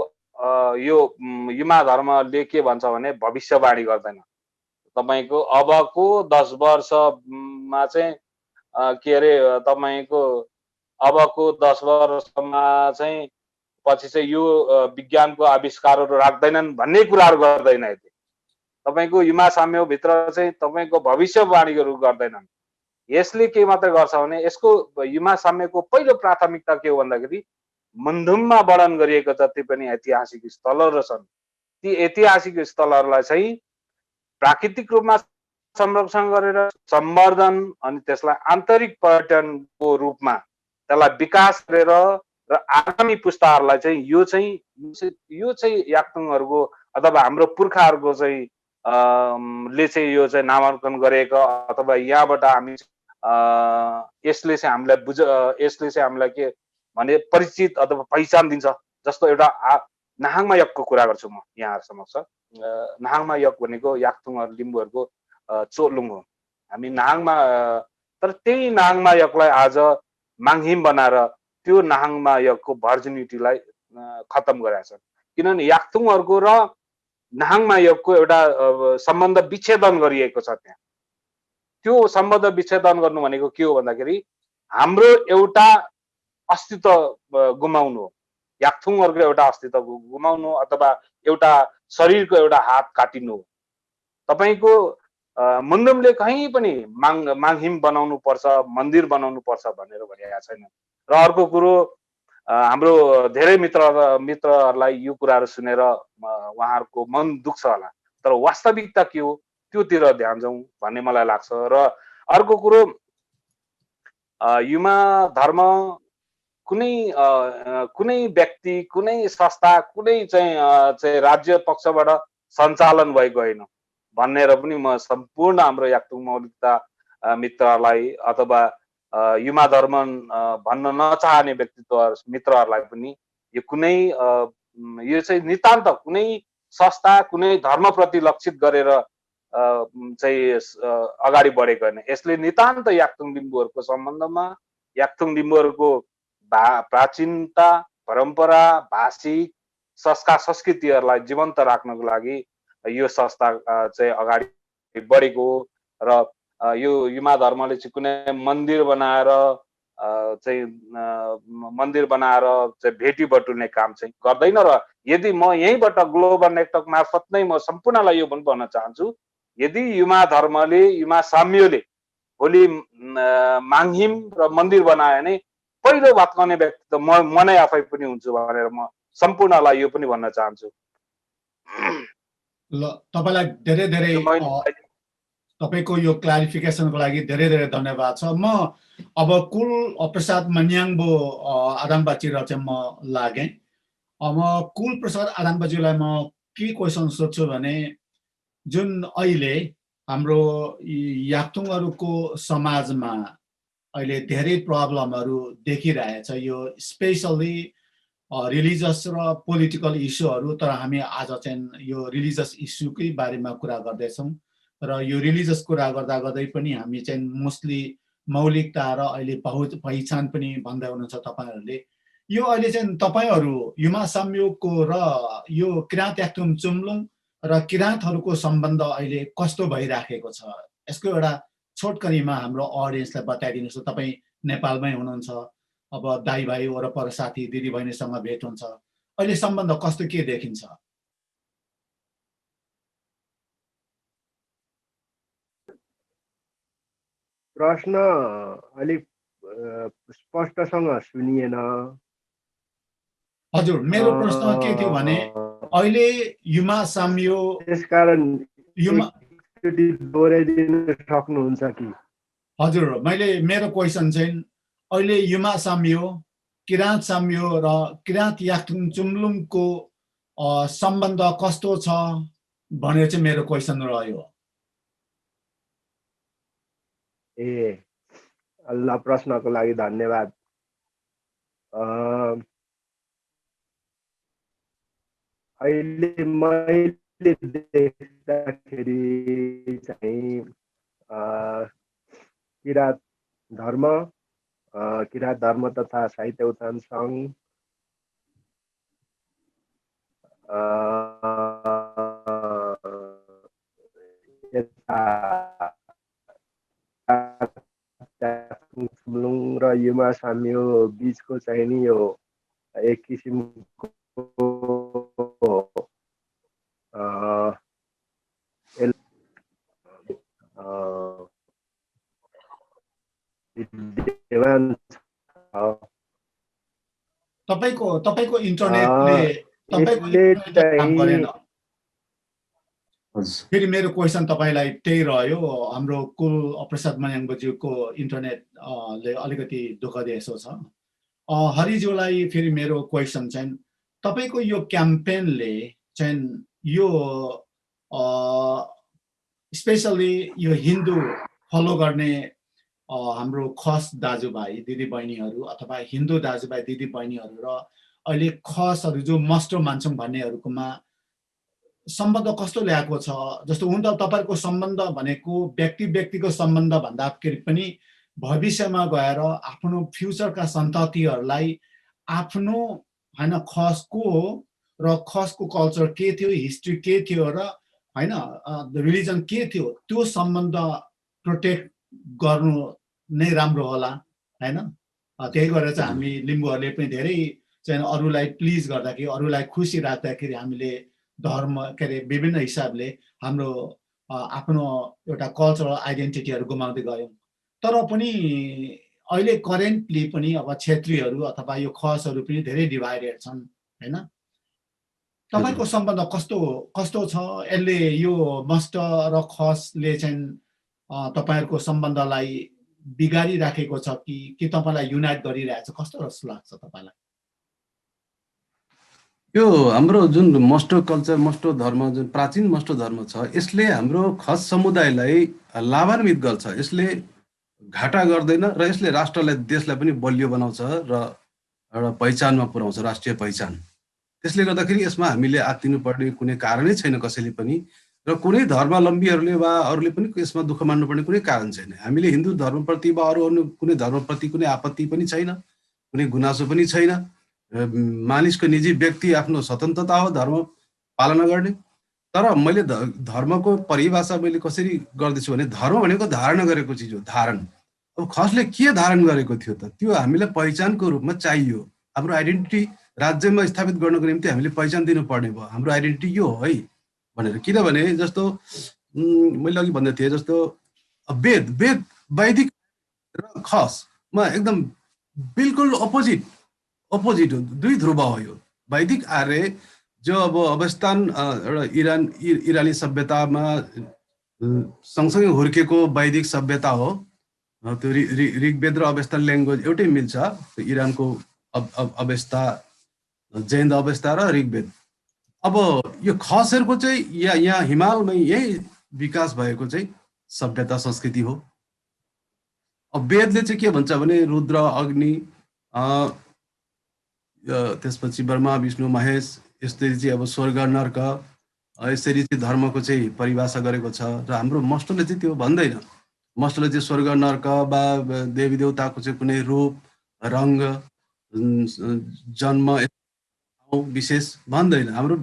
यो युमा धर्मले के भन्छ भने भविष्यवाणी गर्दैन। तपाईँको अबको 10 वर्षमा चाहिँ के अरे तपाईँको अबको 10 वर्षमा चाहिँ पछि चाहिँ यो विज्ञानको आविष्कारहरू राख्दैनन् भन्ने कुराहरू गर्दैन। यति तपाईँको युमा साम्यभित्र चाहिँ तपाईँको भविष्यवाणीहरू गर्दैनन्। यसले के मात्र गर्छ भने यसको युमा साम्यको पहिलो प्राथमिकता के हो भन्दाखेरि मन्धुममा वर्णन गरिएको जति पनि ऐतिहासिक स्थलहरू छन् ती ऐतिहासिक स्थलहरूलाई चाहिँ प्राकृतिक रूपमा संरक्षण गरेर सम्वर्धन अनि त्यसलाई आन्तरिक पर्यटनको रूपमा त्यसलाई विकास गरेर र आगामी पुस्ताहरूलाई चाहिँ यो चाहिँ याक्तुङहरूको अथवा हाम्रो पुर्खाहरूको चाहिँ ले चाहिँ यो चाहिँ नामाङ्कन गरेको अथवा यहाँबाट हामी यसले चाहिँ हामीलाई के भने परिचित अथवा पहिचान दिन्छ। जस्तो एउटा नाहाङमा यकको कुरा गर्छु म यहाँहरु समक्ष। नाहाङमा यक भनेको याक्तुङहरु लिम्बूहरुको चोलुङ हो। हामी नाहाङमा तर त्यही नाहाङमा यकलाई आज माङहिम बनाएर त्यो नाहाङमा यकको भर्जिनिटीलाई खतम गरेका छन्। किनभने याक्तुङहरुको र नाहाङमा यकको एउटा सम्बन्ध विच्छेदन गरिएको छ। त्यहाँ त्यो सम्बन्ध विच्छेदन गर्नु भनेको के हो भन्दाखेरि हाम्रो एउटा अस्तित्व गुमाउनु हो। याक्थुङहरुको एउटा अस्तित्व गुमाउनु अथवा एउटा शरीरको एउटा हात काटिनु हो। तपाईको मुन्डुमले कहीँ पनि माङहिम बनाउनु पर्छ, मन्दिर बनाउनु पर्छ भनेर भनेका छैन। र अर्को कुरो हाम्रो धेरै मित्रहरुलाई यो कुराहरु सुनेर उहाँहरुको मन दुख्छ होला, तर वास्तविकता के हो त्योतिर ध्यान जाउँ भन्ने मलाई लाग्छ। र अर्को कुरो युमा धर्म कुनै व्यक्ति, कुनै संस्था, कुनै चाहिँ राज्य पक्षबाट सञ्चालन भएको होइन भनेर पनि म सम्पूर्ण हाम्रो याक्तुङ मौलिकता मित्रहरूलाई अथवा युमा धर्म भन्न नचाहने व्यक्तित्व मित्रहरूलाई पनि यो कुनै यो चाहिँ नितान्त कुनै संस्था, कुनै धर्मप्रति लक्षित गरेर चाहिँ अगाडि बढेको होइन। यसले नितान्त याक्तुङ लिम्बूहरुको सम्बन्धमा याक्तुङ लिम्बूहरुको प्राचीनता, परम्परा, भाषिक संस्कार संस्कृतिहरूलाई जीवन्त राख्नको लागि यो संस्था चाहिँ अगाडि बढेको र यो युमा धर्मले चाहिँ कुनै मन्दिर बनाएर चाहिँ भेटी बटुल्ने काम चाहिँ गर्दैन। र यदि म यहीँबाट ग्लोबल नेटवर्क मार्फत नै म सम्पूर्णलाई यो पनि भन्न चाहन्छु, यदि युमा धर्मले, युमा साम्यले भोलि माङहिम र मन्दिर बनायो भने पहिलो भत्काउने व्यक्ति त म नै आफै पनि हुन्छु भनेर म सम्पूर्णलाई यो पनि भन्न चाहन्छु। ल तपाईलाई धेरै धेरै तपाईको यो क्लारिफिकेसनको लागि धेरै धेरै धन्यवाद छ। म अब कुल प्रसाद मन्याङबो आदामबाचीर चाहिँ म लागे। अब कुल प्रसाद आदामबाचीलाई म के क्वेसन सोध्छु भने जुन अहिले हाम्रो याक्तुङहरुको समाजमा अहिले धेरै प्रब्लमहरु देखिरहेछ, यो स्पेशली रिलिजियस र पोलिटिकल इस्युहरु। तर हामी आज चाहिँ यो रिलिजियस इस्युकै बारेमा कुरा गर्दैछौँ र यो रिलिजियस कुरा गर्दा गर्दै पनि हामी चाहिँ मोस्टली मौलिकता र अहिले पहिचान पनि भन्दै हुनुहुन्छ तपाईहरुले। यो अहिले चाहिँ तपाईहरु युमा साम्योको र यो किराँत याक्तुङ चुम्लुङ र किराँतहरुको सम्बन्ध अहिले कस्तो भइराखेको छ, यसको एउटा छोटकरीमा हाम्रो अडियन्सलाई बताइदिनुस्। तपाई नेपालमै हुनुहुन्छ, अब दाइ भाइ वरपर साथी दिदी बहिनीसँग भेट हुन्छ, अहिले सम्बन्ध कस्तो के देखिन्छ? प्रश्न अलिक स्पष्टसँग सुनिएन। हजुर, मेरो प्रश्न के थियो भने अहिले युमा साम्यो त्यसकारण युमा दोहोऱ्याइदिन सक्नुहुन्छ कि? हजुर, मेरो क्वेसन चाहिँ अहिले युमा साम्यो, किराँत साम्यो र किराँत याक्तुङ चुम्लुङको सम्बन्ध कस्तो छ भनेर चाहिँ मेरो क्वेसन रह्यो। ए ल, प्रश्नको लागि धन्यवाद। अहिले मैले देख्दाखेरि चाहिँ किराँत धर्म तथा साहित्य उत्थान सङ्घ सुम्लुङ र युमा साम्यो बिचको चाहिँ नि यो एक किसिमको विद्यमान छ। तपाईको इन्टरनेटले काम गरेन। फेरि मेरो क्वेसन तपाईलाई त्यही रह्यो। हाम्रो कुल प्रसाद मन्याङज्यूको इन्टरनेटले अलिकति दुःख दिएछो छ। हरिज्यूलाई फेरि मेरो क्वेसन चाहिँ तपाईको यो क्याम्पेनले चाहिँ यो स्पेसली यो हिन्दू फलो गर्ने हाम्रो खस दाजुभाइ दिदीबहिनीहरू अथवा हिन्दू दाजुभाइ दिदीबहिनीहरू र अहिले खसहरू जो मस्टो मान्छौँ भन्नेहरूकोमा सम्बन्ध कस्तो ल्याएको छ? जस्तो हुन त तपाईहरुको सम्बन्ध भनेको व्यक्तिको सम्बन्ध भन्दाखेरि पनि भविष्यमा गएर आफ्नो फ्युचरका सन्ततिहरूलाई आफ्नो हैन खसको र खसको कल्चर के थियो, हिस्ट्री के थियो र हैन रिलिजन के थियो, त्यो सम्बन्ध प्रोटेक्ट गर्नु नै राम्रो होला हैन। त्यही गरेर चाहिँ हामी लिम्बूहरूले पनि धेरै चाहिँ अरूलाई प्लिज गर्दाखेरि, अरूलाई खुसी राख्दाखेरि हामीले धर्म के अरे विभिन्न हिसाबले हाम्रो आफ्नो एउटा कल्चरल आइडेन्टिटीहरू गुमाउँदै गयौँ। तर पनि अहिले करेन्टली पनि अब क्षेत्रीहरू अथवा यो खसहरू पनि धेरै डिभाइडेड छन् हैन। तपाईको सम्बन्ध कस्तो छ? यसले यो मस्ट र खसले चाहिँ तपाईहरुको सम्बन्धलाई बिगारी राखेको छ कि तपाईलाई युनाइट गरिरहेछ? कस्तो जस्तो लाग्छ तपाईलाई? यो हाम्रो जुन मस्टो कल्चर, मस्टो धर्म, जुन प्राचीन मस्टो धर्म छ, यसले हाम्रो खस समुदायलाई लाभान्वित गर्छ। यसले घाटा गर्दैन र यसले राष्ट्रलाई, देशलाई पनि बलियो बनाउँछ र एउटा पहिचानमा पुर्याउँछ, राष्ट्रिय पहिचान। त्यसले गर्दाखेरि यसमा हामीले आत्तिनु पर्ने कुनै कारणै छैन कसैले पनि, र कुनै धर्मावलम्बीहरूले वा अरूले पनि यसमा दुःख मान्नुपर्ने कुनै कारण छैन। हामीले हिन्दू धर्मप्रति वा अरू कुनै धर्मप्रति कुनै आपत्ति पनि छैन, कुनै गुनासो पनि छैन। मानिसको निजी व्यक्ति आफ्नो स्वतन्त्रता हो धर्म पालना गर्ने। तर मैले धर्मको परिभाषा मैले कसरी गर्दैछु भने धर्म भनेको धारण गरेको चिज हो, धारण। अब खसले के धारण गरेको थियो त? त्यो हामीलाई पहिचानको रूपमा चाहियो। हाम्रो आइडेन्टिटी राज्यमा स्थापित गर्नको निम्ति हामीले पहिचान दिनुपर्ने भयो। हाम्रो आइडेन्टिटी यो हो है भनेर। किनभने जस्तो मैले अघि भन्दै थिएँ, जस्तो वेद वैदिक र खसमा एकदम बिल्कुल अपोजिट हो, दुई ध्रुव हो यो। वैदिक आर्य जो अब अवस्थान एउटा इरानी सभ्यतामा सँगसँगै हुर्केको वैदिक सभ्यता हो। त्यो ऋग्वेद र अवस्थान ल्याङ्ग्वेज एउटै मिल्छ। इरानको अवस्था, जैन अवस्था र ऋग्वेद। अब यो खसहरूको चाहिँ यहाँ हिमालमै यही विकास भएको चाहिँ सभ्यता संस्कृति हो। अब वेदले चाहिँ के भन्छ भने रुद्र, अग्नि, त्यसपछि ब्रह्मा, विष्णु, महेश, यसरी चाहिँ अब स्वर्ग, नर्क, यसरी चाहिँ धर्मको चाहिँ परिभाषा गरेको छ। र हाम्रो मस्टोले चाहिँ त्यो भन्दैन। मस्टोले चाहिँ स्वर्ग, नर्क वा देवी देवताको चाहिँ कुनै रूप, रङ्ग, जन्म विशेष भन्दैन। हाम्रो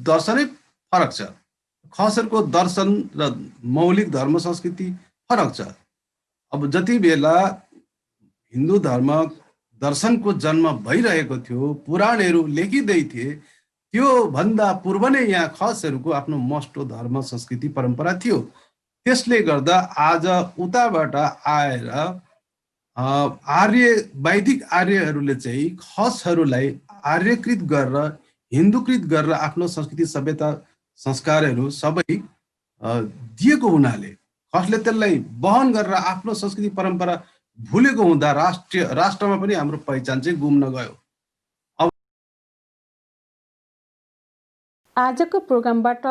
दर्शनै फरक छ। खसहरूको दर्शन र मौलिक धर्म संस्कृति फरक छ। अब जति बेला हिन्दू धर्म दर्शनको जन्म भइरहेको थियो, पुराणहरू लेखिँदै थिए, त्यो भन्दा पूर्व नै यहाँ खसहरूको आफ्नो मस्टो धर्म संस्कृति परम्परा थियो। त्यसले गर्दा आज उताबाट आएर वैदिक आर्यहरूले चाहिँ खसहरूलाई आर्यकृत गरेर, हिन्दूकृत गरेर आफ्नो संस्कृति, सभ्यता, संस्कारहरू सबै दिएको हुनाले खसले त्यसलाई वहन गरेर आफ्नो संस्कृति परम्परा भुलेको हुँदा राष्ट्रमा पनि हाम्रो पहिचान चाहिँ गुम्न गयो। आजको प्रोग्रामबाट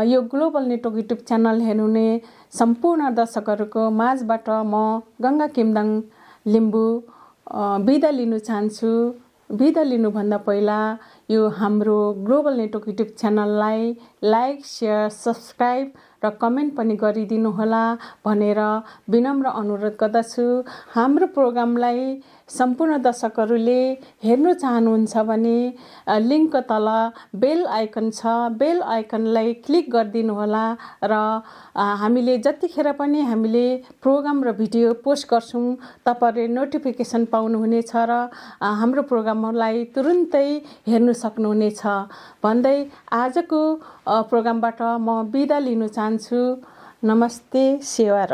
यो ग्लोबल नेटवर्क युट्युब च्यानल हेर्नुहुने सम्पूर्ण दर्शकहरूको माझबाट म गङ्गा किमदाङ लिम्बू बिदा लिनु चाहन्छु। बिदा लिनुभन्दा पहिला यो हाम्रो ग्लोबल नेटवर्क युट्युब च्यानललाई लाइक, सेयर, सब्स्क्राइब र कमेन्ट पनि गरिदिनुहोला भनेर विनम्र अनुरोध गर्दछु। हाम्रो प्रोग्रामलाई सम्पूर्ण दर्शकहरूले हेर्नु चाहनुहुन्छ भने लिङ्कको तल बेल आइकन छ, बेल आइकनलाई क्लिक गरिदिनुहोला र हामीले जतिखेर पनि हामीले प्रोग्राम र भिडियो पोस्ट गर्छौँ तपाईँहरूले नोटिफिकेसन पाउनुहुनेछ र हाम्रो प्रोग्रामलाई तुरुन्तै हेर्नु सक्नुहुनेछ भन्दै आजको प्रोग्रामबाट म बिदा लिन चाहन्छु। नमस्ते, सेवा र